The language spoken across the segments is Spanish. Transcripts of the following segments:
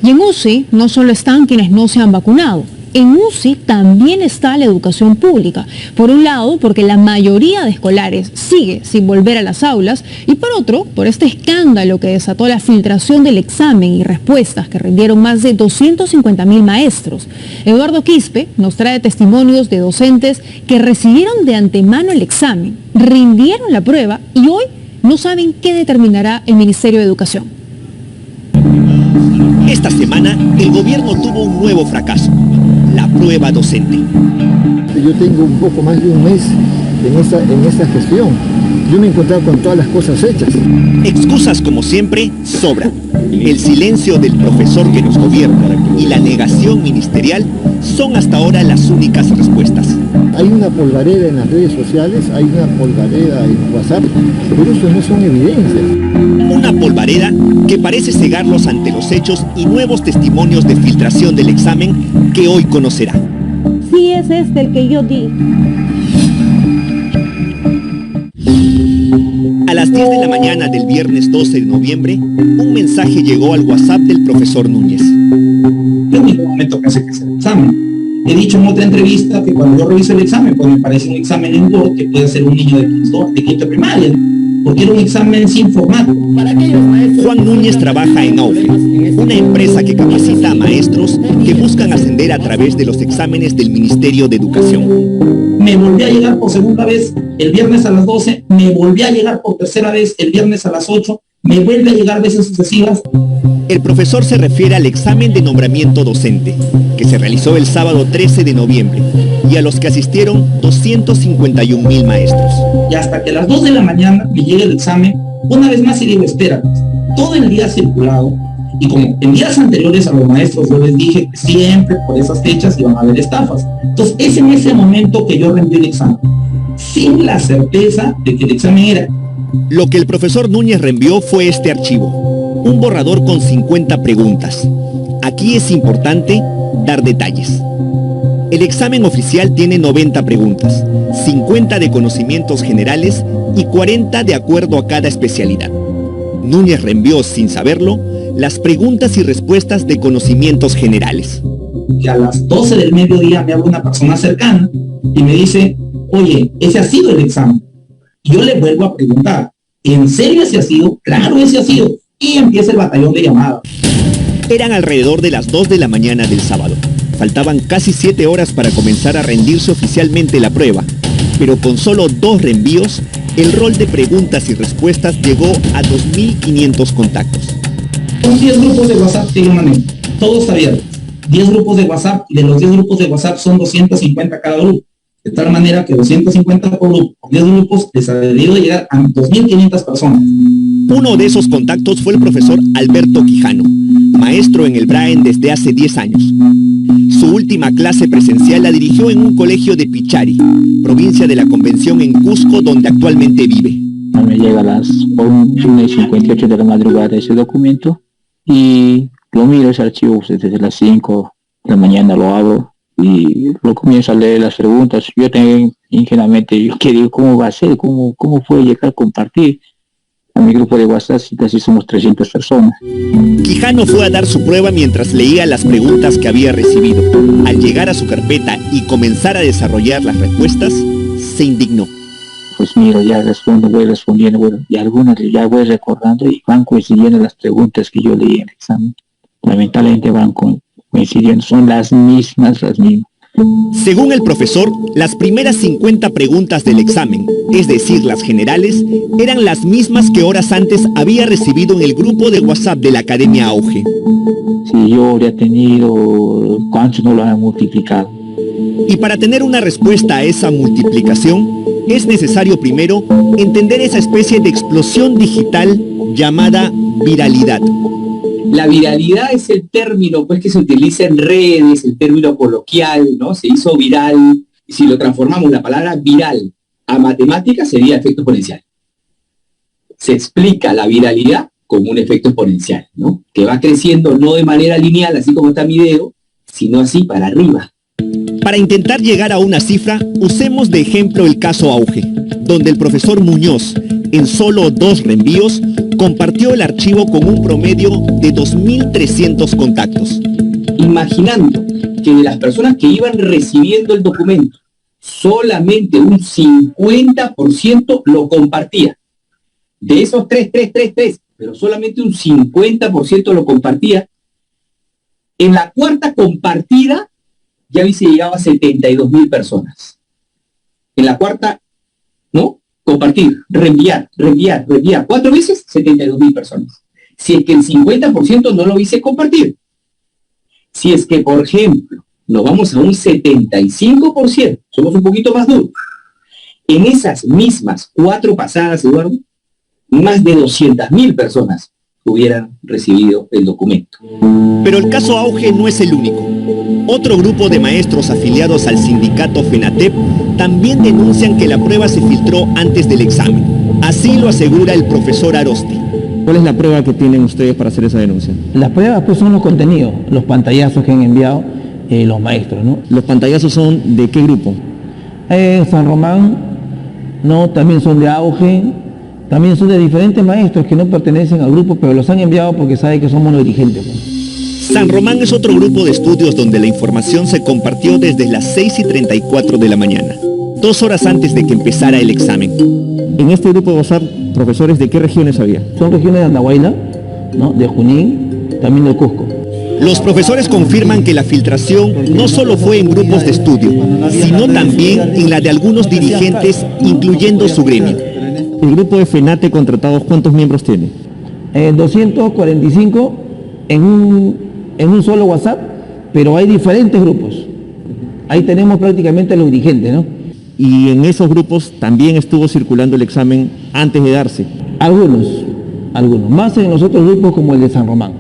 Y en UCI no solo están quienes no se han vacunado. En UCI también está la educación pública. Por un lado, porque la mayoría de escolares sigue sin volver a las aulas, y por otro, por este escándalo que desató la filtración del examen y respuestas que rindieron más de 250.000 maestros. Eduardo Quispe nos trae testimonios de docentes que recibieron de antemano el examen, rindieron la prueba y hoy no saben qué determinará el Ministerio de Educación. Esta semana, el gobierno tuvo un nuevo fracaso: la prueba docente. Yo tengo un poco más de un mes en esta gestión. Yo me he encontrado con todas las cosas hechas. Excusas, como siempre, sobran. El silencio del profesor que nos gobierna y la negación ministerial son hasta ahora las únicas respuestas. Hay una polvareda en las redes sociales, hay una polvareda en WhatsApp, pero eso no son evidencias. Una polvareda que parece cegarlos ante los hechos y nuevos testimonios de filtración del examen que hoy conocerá. Sí, es este el que yo di. A las 10 de la mañana del viernes 12 de noviembre, un mensaje llegó al WhatsApp del profesor Núñez. El único momento que hace que sea el examen. He dicho en otra entrevista que cuando yo reviso el examen, pues me parece un examen en Word que puede hacer un niño de quinto primaria, porque era un examen sin formato. Juan Núñez trabaja en AUGE, una empresa que capacita a maestros que buscan ascender a través de los exámenes del Ministerio de Educación. Me volví a llegar por segunda vez el viernes a las 12, me volví a llegar por tercera vez el viernes a las 8, me vuelve a llegar veces sucesivas. El profesor se refiere al examen de nombramiento docente, que se realizó el sábado 13 de noviembre, y a los que asistieron 251.000 maestros. Y hasta que a las 2 de la mañana me llega el examen, una vez más y digo, espera, todo el día ha circulado, y como en días anteriores a los maestros yo les dije que siempre por esas fechas iban a haber estafas. Entonces es en ese momento que yo rendí el examen, sin la certeza de que el examen era. Lo que el profesor Núñez reenvió fue este archivo, un borrador con 50 preguntas. Aquí es importante dar detalles. El examen oficial tiene 90 preguntas, 50 de conocimientos generales y 40 de acuerdo a cada especialidad. Núñez reenvió, sin saberlo, las preguntas y respuestas de conocimientos generales. Que a las 12 del mediodía me habla una persona cercana y me dice, oye, ese ha sido el examen. Y yo le vuelvo a preguntar, ¿en serio ese ha sido? Claro, ese ha sido. Y empieza el batallón de llamadas. Eran alrededor de las 2 de la mañana del sábado. Faltaban casi 7 horas para comenzar a rendirse oficialmente la prueba, pero con solo 2 reenvíos, el rol de preguntas y respuestas llegó a 2.500 contactos. Son 10 grupos de WhatsApp que yo manejo, todos abiertos. 10 grupos de WhatsApp, y de los 10 grupos de WhatsApp son 250 cada grupo. De tal manera que 250 por grupo, 10 grupos, les ha debido llegar a 2.500 personas. Uno de esos contactos fue el profesor Alberto Quijano, maestro en el Braen desde hace 10 años. Su última clase presencial la dirigió en un colegio de Pichari, provincia de la Convención en Cusco, donde actualmente vive. Me llega a las 1:58 de la madrugada ese documento y lo miro, ese archivo desde las 5 de la mañana lo abro y lo comienzo a leer las preguntas. Yo tengo ingenuamente, yo digo, ¿cómo va a ser? ¿Cómo puede llegar a compartir? A mi grupo de WhatsApp casi somos 300 personas. Quijano fue a dar su prueba mientras leía las preguntas que había recibido. Al llegar a su carpeta y comenzar a desarrollar las respuestas, se indignó. Pues mira, ya voy respondiendo, bueno, y algunas ya voy recordando y van coincidiendo las preguntas que yo leí en el examen. Lamentablemente van coincidiendo, son las mismas. Según el profesor, las primeras 50 preguntas del examen, es decir, las generales, eran las mismas que horas antes había recibido en el grupo de WhatsApp de la Academia AUGE. Si yo habría tenido, ¿cuántos no lo han multiplicado? Y para tener una respuesta a esa multiplicación, es necesario primero entender esa especie de explosión digital llamada viralidad. La viralidad es el término pues, que se utiliza en redes, el término coloquial, ¿no? Se hizo viral, y si lo transformamos la palabra viral a matemática sería efecto exponencial. Se explica la viralidad como un efecto exponencial, ¿no? Que va creciendo no de manera lineal, así como está mi dedo, sino así para arriba. Para intentar llegar a una cifra, usemos de ejemplo el caso AUGE, donde el profesor Muñoz, en solo 2 reenvíos, compartió el archivo con un promedio de 2.300 contactos. Imaginando que de las personas que iban recibiendo el documento, solamente un 50% lo compartía. De esos 3, pero solamente un 50% lo compartía. En la cuarta compartida ya hubiese llegado a 72.000 personas. En la cuarta, ¿no? Compartir, reenviar, 4 veces, 72.000 personas. Si es que el 50% no lo hubiese compartido. Si es que, por ejemplo, nos vamos a un 75%, somos un poquito más duros. En esas mismas 4 pasadas, Eduardo, más de 200.000 personas hubieran recibido el documento. Pero el caso Auge no es el único. Otro grupo de maestros afiliados al sindicato FENATEP también denuncian que la prueba se filtró antes del examen. Así lo asegura el profesor Arosti. ¿Cuál es la prueba que tienen ustedes para hacer esa denuncia? Las pruebas pues son los contenidos, los pantallazos que han enviado los maestros, ¿no? ¿Los pantallazos son de qué grupo? San Román, ¿no? También son de Auge, también son de diferentes maestros que no pertenecen al grupo, pero los han enviado porque saben que son monodirigentes, pues. San Román es otro grupo de estudios donde la información se compartió desde las 6:34 de la mañana, 2 horas antes de que empezara el examen. En este grupo de WhatsApp, profesores, ¿de qué regiones había? Son regiones de Andahuayla, ¿no? De Junín, también de Cusco. Los profesores confirman que la filtración no solo fue en grupos de estudio, sino también en la de algunos dirigentes, incluyendo su gremio. ¿El grupo de FENATE contratados cuántos miembros tiene? 245 en un solo WhatsApp, pero hay diferentes grupos. Ahí tenemos prácticamente los dirigentes, ¿no? Y en esos grupos también estuvo circulando el examen antes de darse. Algunos, más en los otros grupos como el de San Román.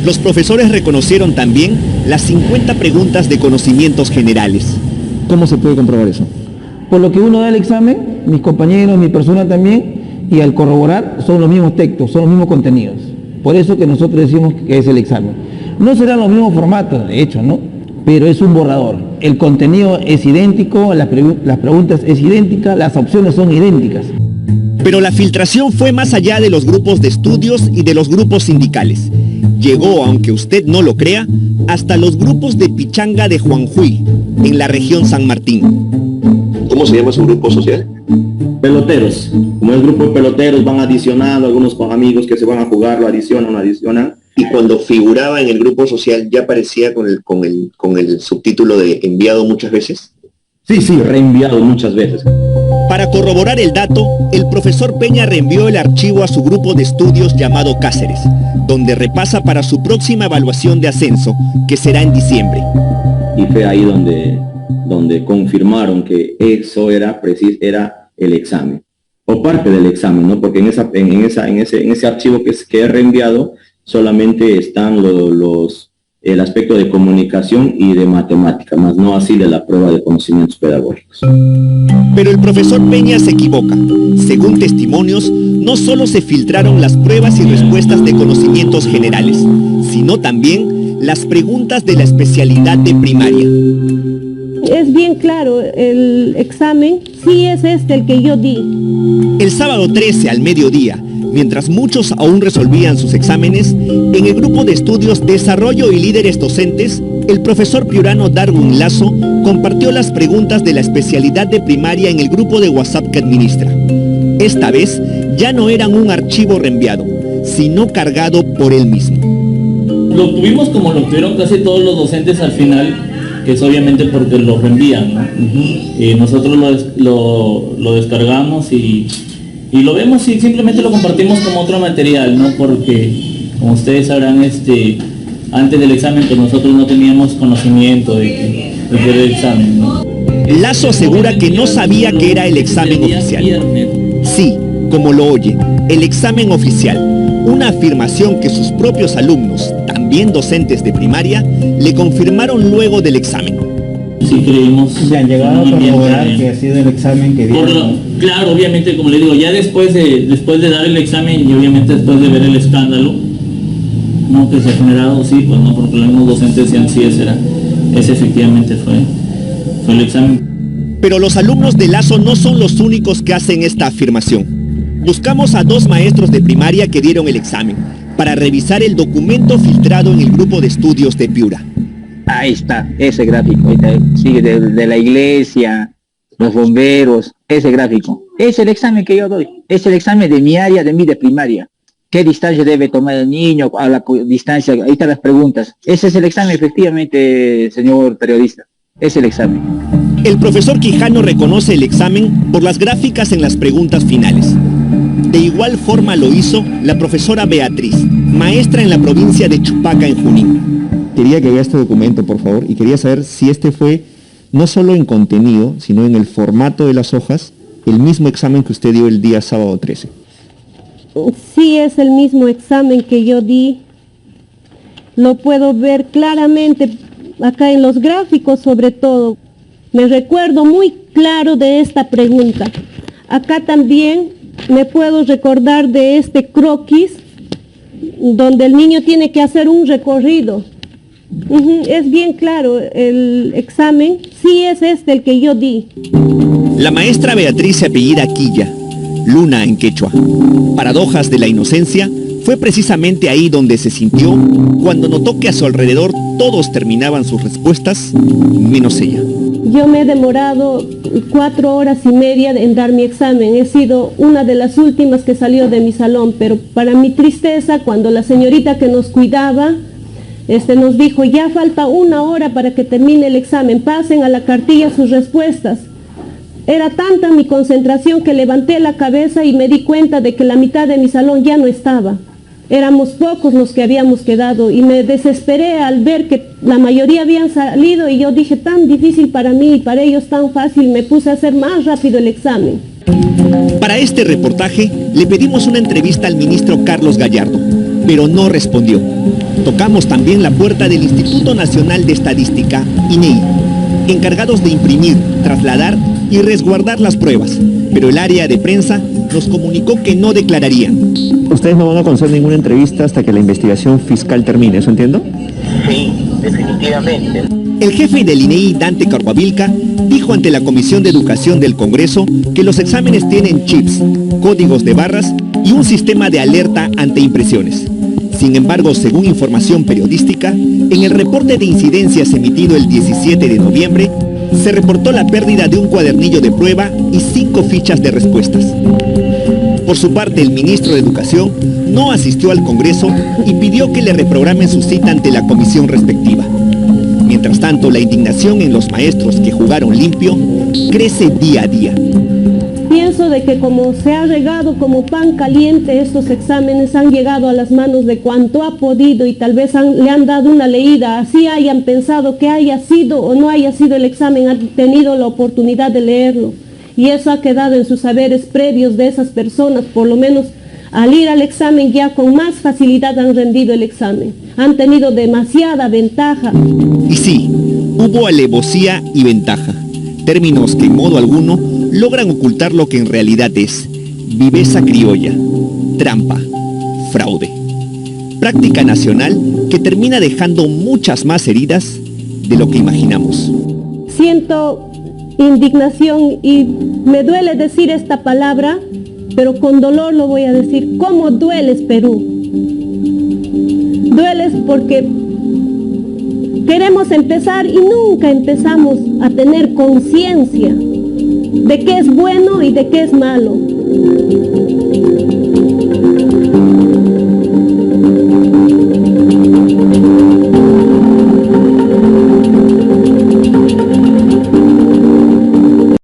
Los profesores reconocieron también las 50 preguntas de conocimientos generales. ¿Cómo se puede comprobar eso? Por lo que uno da el examen, mis compañeros, mi persona también, y al corroborar son los mismos textos, son los mismos contenidos. Por eso que nosotros decimos que es el examen. No serán los mismos formatos, de hecho, ¿no? Pero es un borrador. El contenido es idéntico, las preguntas es idéntica, las opciones son idénticas. Pero la filtración fue más allá de los grupos de estudios y de los grupos sindicales. Llegó, aunque usted no lo crea, hasta los grupos de Pichanga de Juanjuy, en la región San Martín. ¿Cómo se llama su grupo social? Peloteros. Como es grupo de peloteros, van adicionando algunos amigos que se van a jugar, lo adicionan. Y cuando figuraba en el grupo social, ¿ya aparecía con el subtítulo de enviado muchas veces? Sí, reenviado muchas veces. Para corroborar el dato, el profesor Peña reenvió el archivo a su grupo de estudios llamado Cáceres, donde repasa para su próxima evaluación de ascenso, que será en diciembre. Y fue ahí donde confirmaron que eso era el examen, o parte del examen, ¿no? Porque en ese archivo que he reenviado solamente están el aspecto de comunicación y de matemática, más no así de la prueba de conocimientos pedagógicos. Pero el profesor Peña se equivoca. Según testimonios, no solo se filtraron las pruebas y respuestas de conocimientos generales, sino también las preguntas de la especialidad de primaria. Es bien claro, el examen sí es el que yo di. El sábado 13 al mediodía, mientras muchos aún resolvían sus exámenes, en el grupo de estudios Desarrollo y Líderes Docentes, el profesor piurano Darwin Lazo compartió las preguntas de la especialidad de primaria en el grupo de WhatsApp que administra. Esta vez ya no eran un archivo reenviado, sino cargado por él mismo. Lo tuvimos como lo tuvieron casi todos los docentes al final, que es obviamente porque lo reenvían, ¿no? Nosotros lo descargamos y lo vemos y simplemente lo compartimos como otro material, ¿no? Porque, como ustedes sabrán, antes del examen pues nosotros no teníamos conocimiento de que era el examen, ¿no? Lazo asegura que no sabía que era el examen oficial. Sí, como lo oye, el examen oficial, una afirmación que sus propios alumnos, también docentes de primaria, le confirmaron luego del examen. Sí creímos. ¿Se han llegado a corroborar que ha sido el examen que dieron? Claro, obviamente, como le digo, ya después de dar el examen y obviamente después de ver el escándalo, no que se ha generado, sí, pues no, porque los mismos docentes decían sí, ese efectivamente fue el examen. Pero los alumnos de Lazo no son los únicos que hacen esta afirmación. Buscamos a 2 maestros de primaria que dieron el examen para revisar el documento filtrado en el grupo de estudios de Piura. Ahí está, ese gráfico, sigue de la iglesia, los bomberos, ese gráfico. Es el examen que yo doy, es el examen de mi área, de mi de primaria. ¿Qué distancia debe tomar el niño? A la distancia, ahí están las preguntas. Ese es el examen, efectivamente, señor periodista, es el examen. El profesor Quijano reconoce el examen por las gráficas en las preguntas finales. De igual forma lo hizo la profesora Beatriz, maestra en la provincia de Chupaca, en Junín. Quería que vea este documento, por favor, y quería saber si este fue, no solo en contenido, sino en el formato de las hojas, el mismo examen que usted dio el día sábado 13. Sí, es el mismo examen que yo di. Lo puedo ver claramente acá en los gráficos, sobre todo. Me recuerdo muy claro de esta pregunta. Acá también me puedo recordar de este croquis, donde el niño tiene que hacer un recorrido. Es bien claro, el examen sí es este el que yo di. La maestra Beatriz se apellida Quilla, luna en quechua. Paradojas de la inocencia, fue precisamente ahí donde se sintió cuando notó que a su alrededor todos terminaban sus respuestas, menos ella. Yo me he demorado 4 horas y media en dar mi examen. He sido una de las últimas que salió de mi salón, pero para mi tristeza, cuando la señorita que nos cuidaba nos dijo, ya falta 1 hora para que termine el examen, pasen a la cartilla sus respuestas. Era tanta mi concentración que levanté la cabeza y me di cuenta de que la mitad de mi salón ya no estaba. Éramos pocos los que habíamos quedado y me desesperé al ver que la mayoría habían salido y yo dije, tan difícil para mí y para ellos tan fácil, me puse a hacer más rápido el examen. Para este reportaje le pedimos una entrevista al ministro Carlos Gallardo, pero no respondió. Tocamos también la puerta del Instituto Nacional de Estadística, INEI, encargados de imprimir, trasladar y resguardar las pruebas, pero el área de prensa nos comunicó que no declararían. Ustedes no van a conceder ninguna entrevista hasta que la investigación fiscal termine, ¿eso entiendo? Sí, definitivamente. El jefe del INEI, Dante Carhuavilca, dijo ante la Comisión de Educación del Congreso que los exámenes tienen chips, códigos de barras y un sistema de alerta ante impresiones. Sin embargo, según información periodística, en el reporte de incidencias emitido el 17 de noviembre, se reportó la pérdida de un cuadernillo de prueba y 5 fichas de respuestas. Por su parte, el ministro de Educación no asistió al Congreso y pidió que le reprogramen su cita ante la comisión respectiva. Mientras tanto, la indignación en los maestros que jugaron limpio crece día a día. Pienso de que como se ha regado como pan caliente, estos exámenes han llegado a las manos de cuanto ha podido y tal vez le han dado una leída, así hayan pensado que haya sido o no haya sido el examen, han tenido la oportunidad de leerlo. Y eso ha quedado en sus saberes previos de esas personas, por lo menos al ir al examen ya con más facilidad han rendido el examen. Han tenido demasiada ventaja. Y sí, hubo alevosía y ventaja, términos que en modo alguno logran ocultar lo que en realidad es viveza criolla, trampa, fraude. Práctica nacional que termina dejando muchas más heridas de lo que imaginamos. Siento indignación y me duele decir esta palabra, pero con dolor lo voy a decir. ¿Cómo dueles, Perú? Dueles porque queremos empezar y nunca empezamos a tener conciencia de qué es bueno y de qué es malo.